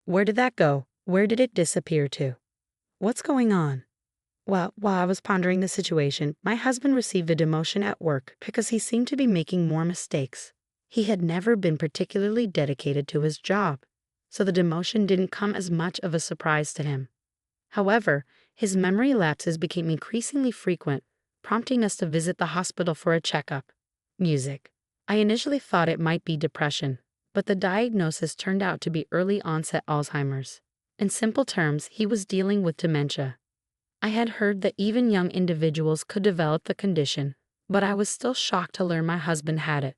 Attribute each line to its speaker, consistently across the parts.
Speaker 1: Where did that go? Where did it disappear to? What's going on? Well, while I was pondering the situation, my husband received a demotion at work because he seemed to be making more mistakes. He had never been particularly dedicated to his job, so the demotion didn't come as much of a surprise to him. However, his memory lapses became increasingly frequent, prompting us to visit the hospital for a checkup. Music. I initially thought it might be depression, but the diagnosis turned out to be early onset Alzheimer's. In simple terms, he was dealing with dementia. I had heard that even young individuals could develop the condition, but I was still shocked to learn my husband had it.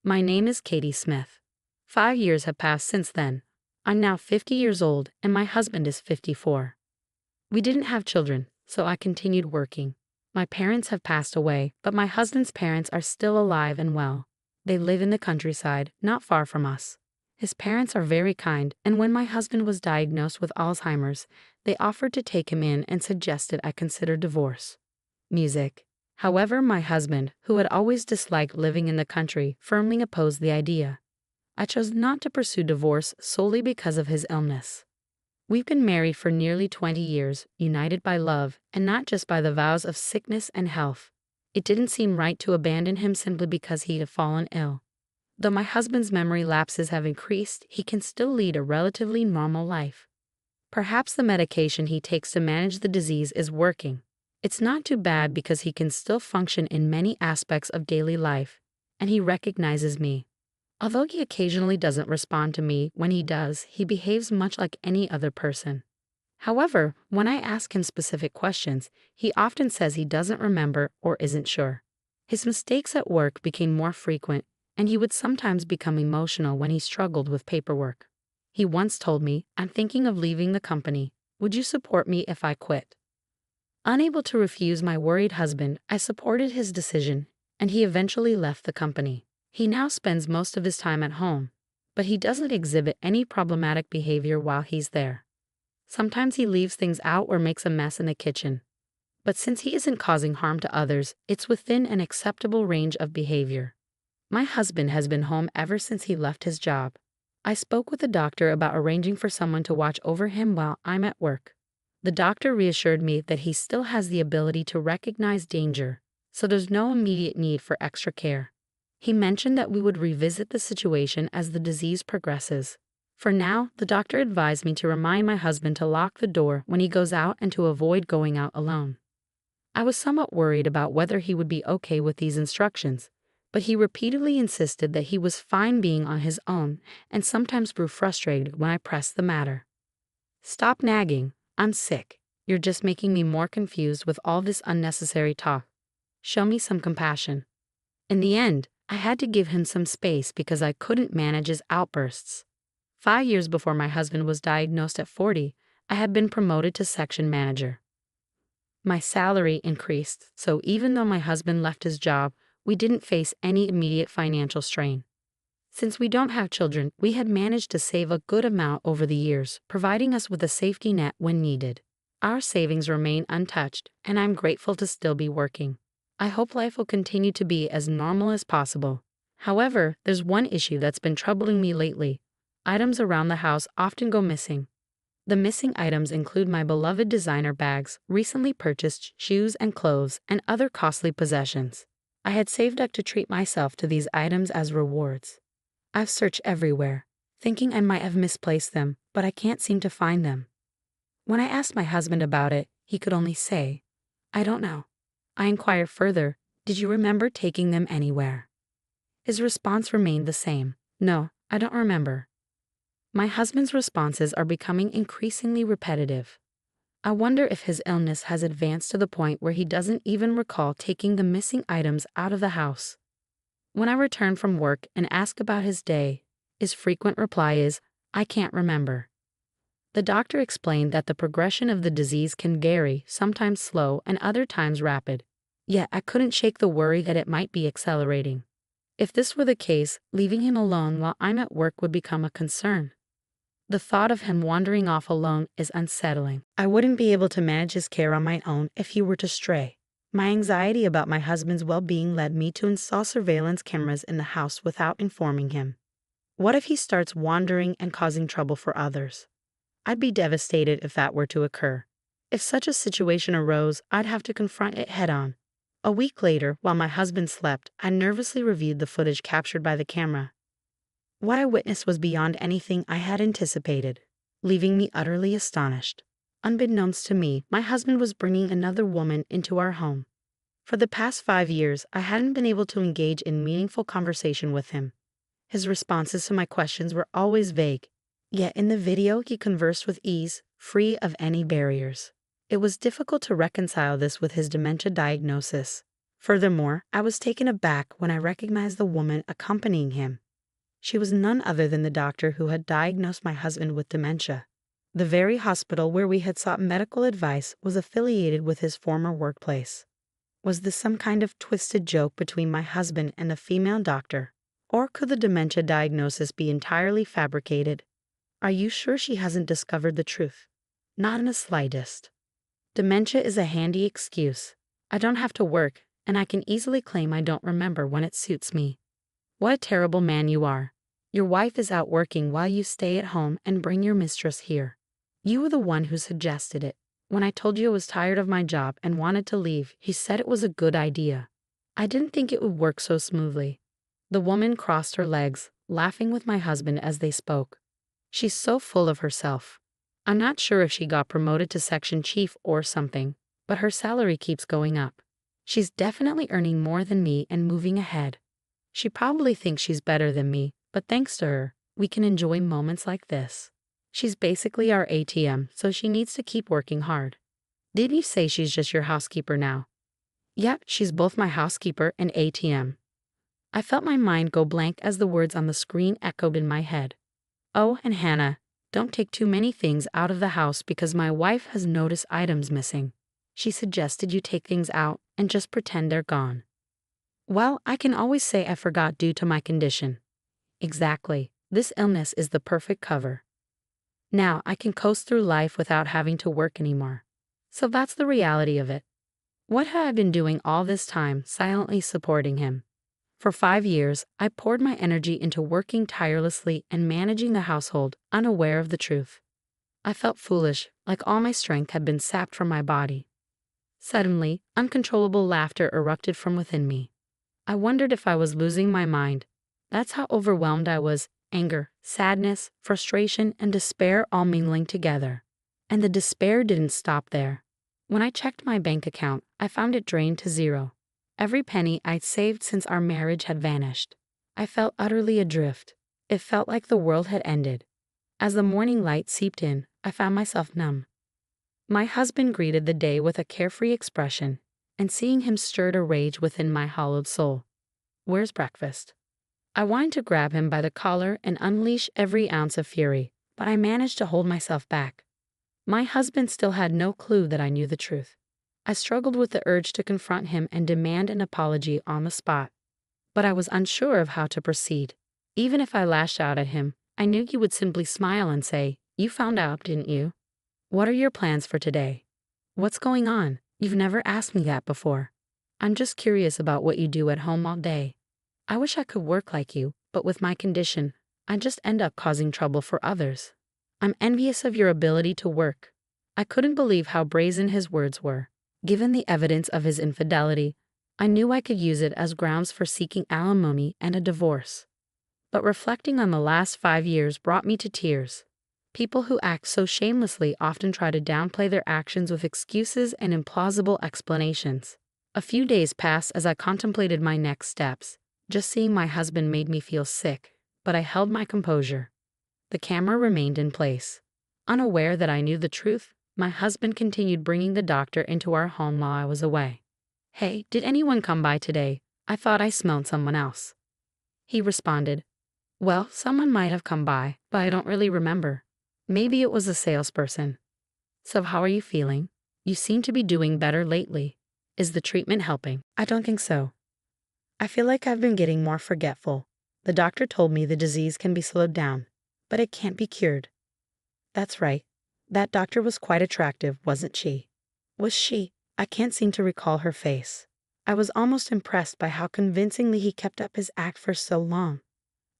Speaker 1: My name is Katie Smith. 5 years have passed since then. I'm now 50 years old and my husband is 54. We didn't have children, so I continued working. My parents have passed away, but my husband's parents are still alive and well. They live in the countryside, not far from us. His parents are very kind, and when my husband was diagnosed with Alzheimer's, they offered to take him in and suggested I consider divorce. Music. However, my husband, who had always disliked living in the country, firmly opposed the idea. I chose not to pursue divorce solely because of his illness. We've been married for nearly 20 years, united by love, and not just by the vows of sickness and health. It didn't seem right to abandon him simply because he had fallen ill. Though my husband's memory lapses have increased, he can still lead a relatively normal life. Perhaps the medication he takes to manage the disease is working. It's not too bad because he can still function in many aspects of daily life, and he recognizes me. Although he occasionally doesn't respond to me, when he does, he behaves much like any other person. However, when I ask him specific questions, he often says he doesn't remember or isn't sure. His mistakes at work became more frequent, and he would sometimes become emotional when he struggled with paperwork. He once told me, "I'm thinking of leaving the company. Would you support me if I quit?" Unable to refuse my worried husband, I supported his decision, and he eventually left the company. He now spends most of his time at home, but he doesn't exhibit any problematic behavior while he's there. Sometimes he leaves things out or makes a mess in the kitchen. But since he isn't causing harm to others, it's within an acceptable range of behavior. My husband has been home ever since he left his job. I spoke with the doctor about arranging for someone to watch over him while I'm at work. The doctor reassured me that he still has the ability to recognize danger, so there's no immediate need for extra care. He mentioned that we would revisit the situation as the disease progresses. For now, the doctor advised me to remind my husband to lock the door when he goes out and to avoid going out alone. I was somewhat worried about whether he would be okay with these instructions, but he repeatedly insisted that he was fine being on his own and sometimes grew frustrated when I pressed the matter. "Stop nagging. I'm sick. You're just making me more confused with all this unnecessary talk. Show me some compassion." In the end, I had to give him some space because I couldn't manage his outbursts. 5 years before my husband was diagnosed at 40, I had been promoted to section manager. My salary increased, so even though my husband left his job, we didn't face any immediate financial strain. Since we don't have children, we had managed to save a good amount over the years, providing us with a safety net when needed. Our savings remain untouched, and I'm grateful to still be working. I hope life will continue to be as normal as possible. However, there's one issue that's been troubling me lately. Items around the house often go missing. The missing items include my beloved designer bags, recently purchased shoes and clothes, and other costly possessions. I had saved up to treat myself to these items as rewards. I've searched everywhere, thinking I might have misplaced them, but I can't seem to find them. When I asked my husband about it, he could only say, "I don't know." I inquired further, "Did you remember taking them anywhere?" His response remained the same, "No, I don't remember." My husband's responses are becoming increasingly repetitive. I wonder if his illness has advanced to the point where he doesn't even recall taking the missing items out of the house. When I return from work and ask about his day, his frequent reply is, "I can't remember." The doctor explained that the progression of the disease can vary, sometimes slow and other times rapid. Yet I couldn't shake the worry that it might be accelerating. If this were the case, leaving him alone while I'm at work would become a concern. The thought of him wandering off alone is unsettling. I wouldn't be able to manage his care on my own if he were to stray. My anxiety about my husband's well-being led me to install surveillance cameras in the house without informing him. What if he starts wandering and causing trouble for others? I'd be devastated if that were to occur. If such a situation arose, I'd have to confront it head on. A week later, while my husband slept, I nervously reviewed the footage captured by the camera. What I witnessed was beyond anything I had anticipated, leaving me utterly astonished. Unbeknownst to me, my husband was bringing another woman into our home. For the past 5 years, I hadn't been able to engage in meaningful conversation with him. His responses to my questions were always vague, yet in the video he conversed with ease, free of any barriers. It was difficult to reconcile this with his dementia diagnosis. Furthermore, I was taken aback when I recognized the woman accompanying him. She was none other than the doctor who had diagnosed my husband with dementia. The very hospital where we had sought medical advice was affiliated with his former workplace. Was this some kind of twisted joke between my husband and the female doctor? Or could the dementia diagnosis be entirely fabricated? Are you sure she hasn't discovered the truth? Not in the slightest. Dementia is a handy excuse. I don't have to work, and I can easily claim I don't remember when it suits me. What a terrible man you are. Your wife is out working while you stay at home and bring your mistress here. You were the one who suggested it. When I told you I was tired of my job and wanted to leave, you said it was a good idea. I didn't think it would work so smoothly. The woman crossed her legs, laughing with my husband as they spoke. She's so full of herself. I'm not sure if she got promoted to section chief or something, but her salary keeps going up. She's definitely earning more than me and moving ahead. She probably thinks she's better than me, but thanks to her, we can enjoy moments like this. She's basically our ATM, so she needs to keep working hard. Didn't you say she's just your housekeeper now? Yep, she's both my housekeeper and ATM. I felt my mind go blank as the words on the screen echoed in my head. Oh, and Hannah, don't take too many things out of the house because my wife has noticed items missing. She suggested you take things out and just pretend they're gone. Well, I can always say I forgot due to my condition. Exactly, this illness is the perfect cover. Now I can coast through life without having to work anymore. So that's the reality of it. What have I been doing all this time, silently supporting him? For 5 years, I poured my energy into working tirelessly and managing the household, unaware of the truth. I felt foolish, like all my strength had been sapped from my body. Suddenly, uncontrollable laughter erupted from within me. I wondered if I was losing my mind. That's how overwhelmed I was. Anger, sadness, frustration, and despair all mingling together. And the despair didn't stop there. When I checked my bank account, I found it drained to zero. Every penny I'd saved since our marriage had vanished. I felt utterly adrift. It felt like the world had ended. As the morning light seeped in, I found myself numb. My husband greeted the day with a carefree expression, and seeing him stirred a rage within my hollowed soul. Where's breakfast? I wanted to grab him by the collar and unleash every ounce of fury, but I managed to hold myself back. My husband still had no clue that I knew the truth. I struggled with the urge to confront him and demand an apology on the spot. But I was unsure of how to proceed. Even if I lashed out at him, I knew he would simply smile and say, "You found out, didn't you? What are your plans for today? What's going on? You've never asked me that before. I'm just curious about what you do at home all day. I wish I could work like you, but with my condition, I just end up causing trouble for others. I'm envious of your ability to work." I couldn't believe how brazen his words were. Given the evidence of his infidelity, I knew I could use it as grounds for seeking alimony and a divorce. But reflecting on the last 5 years brought me to tears. People who act so shamelessly often try to downplay their actions with excuses and implausible explanations. A few days passed as I contemplated my next steps. Just seeing my husband made me feel sick, but I held my composure. The camera remained in place. Unaware that I knew the truth, my husband continued bringing the doctor into our home while I was away. "Hey, did anyone come by today? I thought I smelled someone else." He responded, "Well, someone might have come by, but I don't really remember. Maybe it was a salesperson." "So how are you feeling? You seem to be doing better lately. Is the treatment helping?" "I don't think so. I feel like I've been getting more forgetful. The doctor told me the disease can be slowed down, but it can't be cured." "That's right. That doctor was quite attractive, wasn't she?" "Was she?" I can't seem to recall her face. I was almost impressed by how convincingly he kept up his act for so long.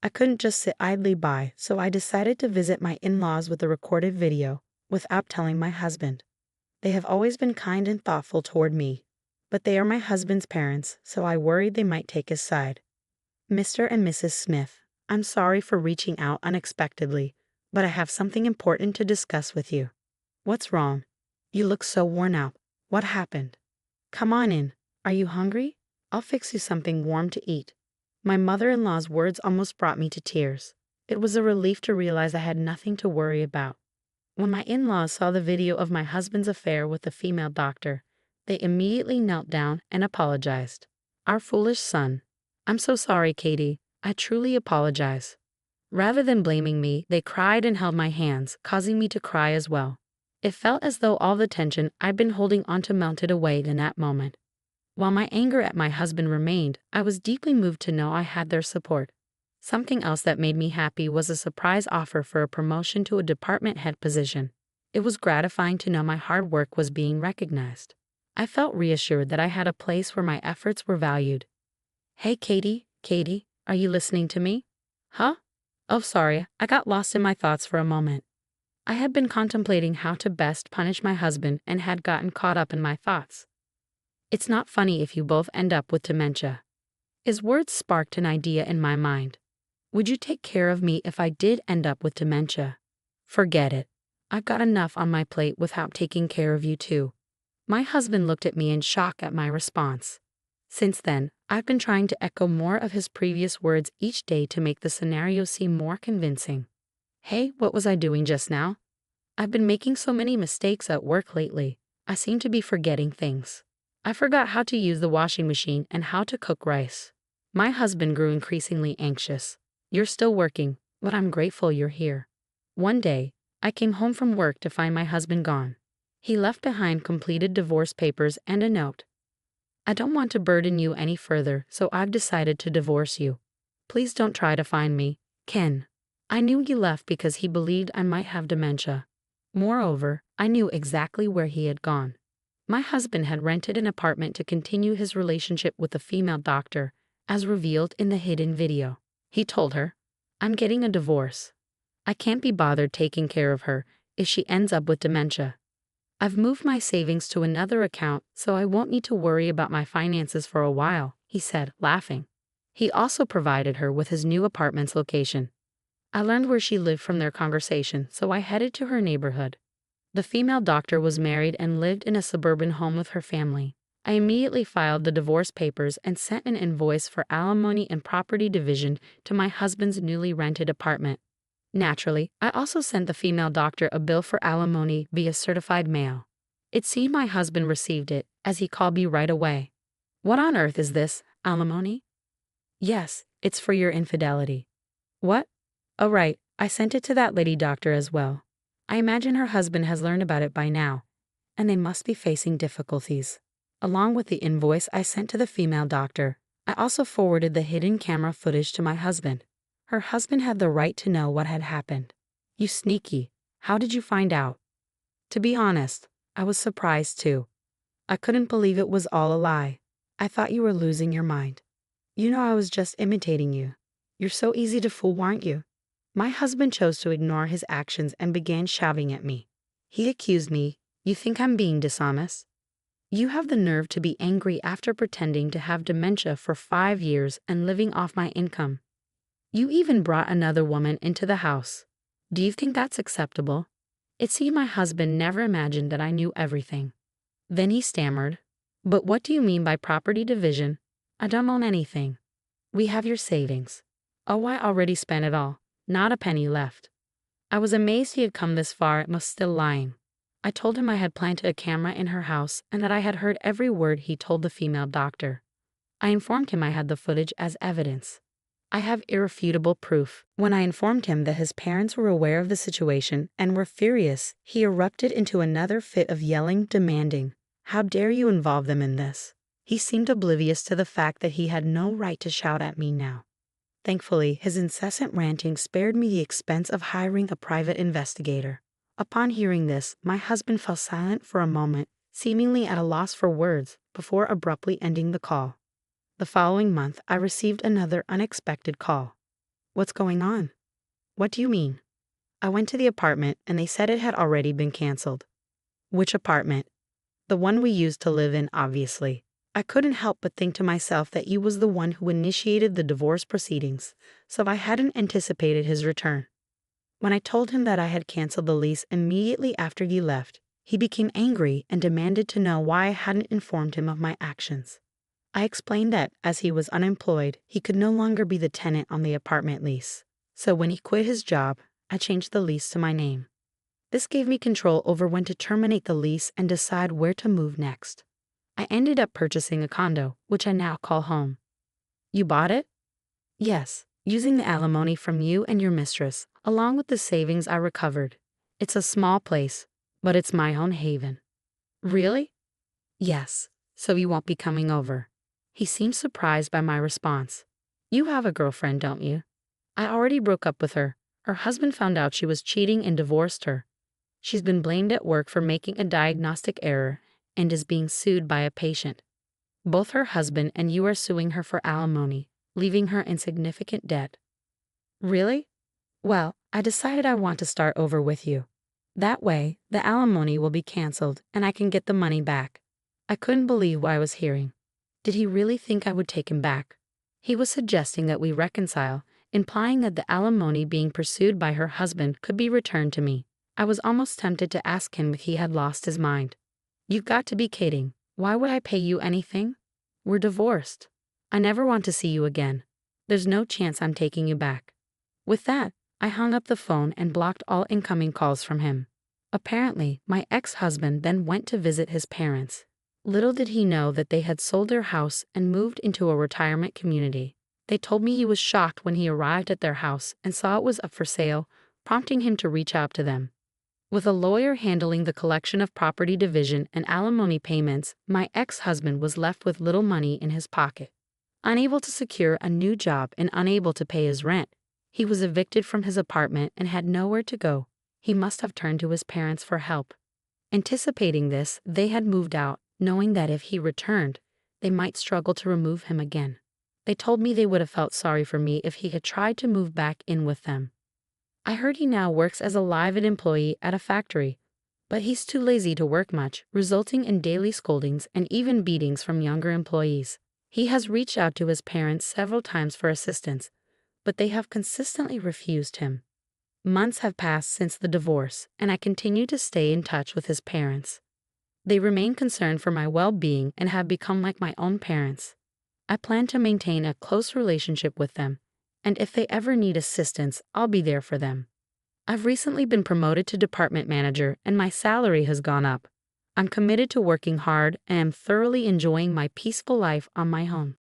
Speaker 1: I couldn't just sit idly by, so I decided to visit my in-laws with a recorded video, without telling my husband. They have always been kind and thoughtful toward me, but they are my husband's parents, so I worried they might take his side. Mr. and Mrs. Smith, I'm sorry for reaching out unexpectedly, but I have something important to discuss with you. What's wrong? You look so worn out. What happened? Come on in. Are you hungry? I'll fix you something warm to eat. My mother-in-law's words almost brought me to tears. It was a relief to realize I had nothing to worry about. When my in-laws saw the video of my husband's affair with the female doctor, they immediately knelt down and apologized. Our foolish son. I'm so sorry, Katie. I truly apologize. Rather than blaming me, they cried and held my hands, causing me to cry as well. It felt as though all the tension I'd been holding onto melted away in that moment. While my anger at my husband remained, I was deeply moved to know I had their support. Something else that made me happy was a surprise offer for a promotion to a department head position. It was gratifying to know my hard work was being recognized. I felt reassured that I had a place where my efforts were valued. Hey, Katie, are you listening to me? Huh? Oh, sorry, I got lost in my thoughts for a moment. I had been contemplating how to best punish my husband and had gotten caught up in my thoughts. It's not funny if you both end up with dementia. His words sparked an idea in my mind. Would you take care of me if I did end up with dementia? Forget it. I've got enough on my plate without taking care of you too. My husband looked at me in shock at my response. Since then, I've been trying to echo more of his previous words each day to make the scenario seem more convincing. Hey, what was I doing just now? I've been making so many mistakes at work lately. I seem to be forgetting things. I forgot how to use the washing machine and how to cook rice. My husband grew increasingly anxious. You're still working, but I'm grateful you're here. One day, I came home from work to find my husband gone. He left behind completed divorce papers and a note. I don't want to burden you any further, so I've decided to divorce you. Please don't try to find me, Ken. I knew he left because he believed I might have dementia. Moreover, I knew exactly where he had gone. My husband had rented an apartment to continue his relationship with a female doctor, as revealed in the hidden video. He told her, I'm getting a divorce. I can't be bothered taking care of her if she ends up with dementia. I've moved my savings to another account so I won't need to worry about my finances for a while, he said, laughing. He also provided her with his new apartment's location. I learned where she lived from their conversation, so I headed to her neighborhood. The female doctor was married and lived in a suburban home with her family. I immediately filed the divorce papers and sent an invoice for alimony and property division to my husband's newly rented apartment. Naturally, I also sent the female doctor a bill for alimony via certified mail. It seemed my husband received it, as he called me right away. What on earth is this, alimony? Yes, it's for your infidelity. What? Oh right, I sent it to that lady doctor as well. I imagine her husband has learned about it by now, and they must be facing difficulties. Along with the invoice I sent to the female doctor, I also forwarded the hidden camera footage to my husband. Her husband had the right to know what had happened. You sneaky, how did you find out? To be honest, I was surprised too. I couldn't believe it was all a lie. I thought you were losing your mind. You know I was just imitating you. You're so easy to fool, aren't you? My husband chose to ignore his actions and began shouting at me. He accused me, you think I'm being dishonest? You have the nerve to be angry after pretending to have dementia for 5 years and living off my income. You even brought another woman into the house. Do you think that's acceptable? It seemed my husband never imagined that I knew everything. Then he stammered, but what do you mean by property division? I don't own anything. We have your savings. Oh, I already spent it all. Not a penny left. I was amazed he had come this far and was still lying. I told him I had planted a camera in her house and that I had heard every word he told the female doctor. I informed him I had the footage as evidence. I have irrefutable proof. When I informed him that his parents were aware of the situation and were furious, he erupted into another fit of yelling, demanding, "How dare you involve them in this?" He seemed oblivious to the fact that he had no right to shout at me now. Thankfully, his incessant ranting spared me the expense of hiring a private investigator. Upon hearing this, my husband fell silent for a moment, seemingly at a loss for words, before abruptly ending the call. The following month, I received another unexpected call. What's going on? What do you mean? I went to the apartment and they said it had already been canceled. Which apartment? The one we used to live in, obviously. I couldn't help but think to myself that you was the one who initiated the divorce proceedings, so I hadn't anticipated his return. When I told him that I had canceled the lease immediately after you left, he became angry and demanded to know why I hadn't informed him of my actions. I explained that, as he was unemployed, he could no longer be the tenant on the apartment lease. So when he quit his job, I changed the lease to my name. This gave me control over when to terminate the lease and decide where to move next. I ended up purchasing a condo, which I now call home. You bought it? Yes, using the alimony from you and your mistress, along with the savings I recovered. It's a small place, but it's my own haven. Really? Yes, so you won't be coming over. He seemed surprised by my response. You have a girlfriend, don't you? I already broke up with her. Her husband found out she was cheating and divorced her. She's been blamed at work for making a diagnostic error and is being sued by a patient. Both her husband and you are suing her for alimony, leaving her in significant debt. Really? Well, I decided I want to start over with you. That way, the alimony will be canceled and I can get the money back. I couldn't believe what I was hearing. Did he really think I would take him back? He was suggesting that we reconcile, implying that the alimony being pursued by her husband could be returned to me. I was almost tempted to ask him if he had lost his mind. You've got to be kidding. Why would I pay you anything? We're divorced. I never want to see you again. There's no chance I'm taking you back. With that, I hung up the phone and blocked all incoming calls from him. Apparently, my ex-husband then went to visit his parents. Little did he know that they had sold their house and moved into a retirement community. They told me he was shocked when he arrived at their house and saw it was up for sale, prompting him to reach out to them. With a lawyer handling the collection of property division and alimony payments, my ex-husband was left with little money in his pocket. Unable to secure a new job and unable to pay his rent, he was evicted from his apartment and had nowhere to go. He must have turned to his parents for help. Anticipating this, they had moved out, knowing that if he returned, they might struggle to remove him again. They told me they would have felt sorry for me if he had tried to move back in with them. I heard he now works as a live-in employee at a factory, but he's too lazy to work much, resulting in daily scoldings and even beatings from younger employees. He has reached out to his parents several times for assistance, but they have consistently refused him. Months have passed since the divorce, and I continue to stay in touch with his parents. They remain concerned for my well-being and have become like my own parents. I plan to maintain a close relationship with them, and if they ever need assistance, I'll be there for them. I've recently been promoted to department manager and my salary has gone up. I'm committed to working hard and am thoroughly enjoying my peaceful life on my own.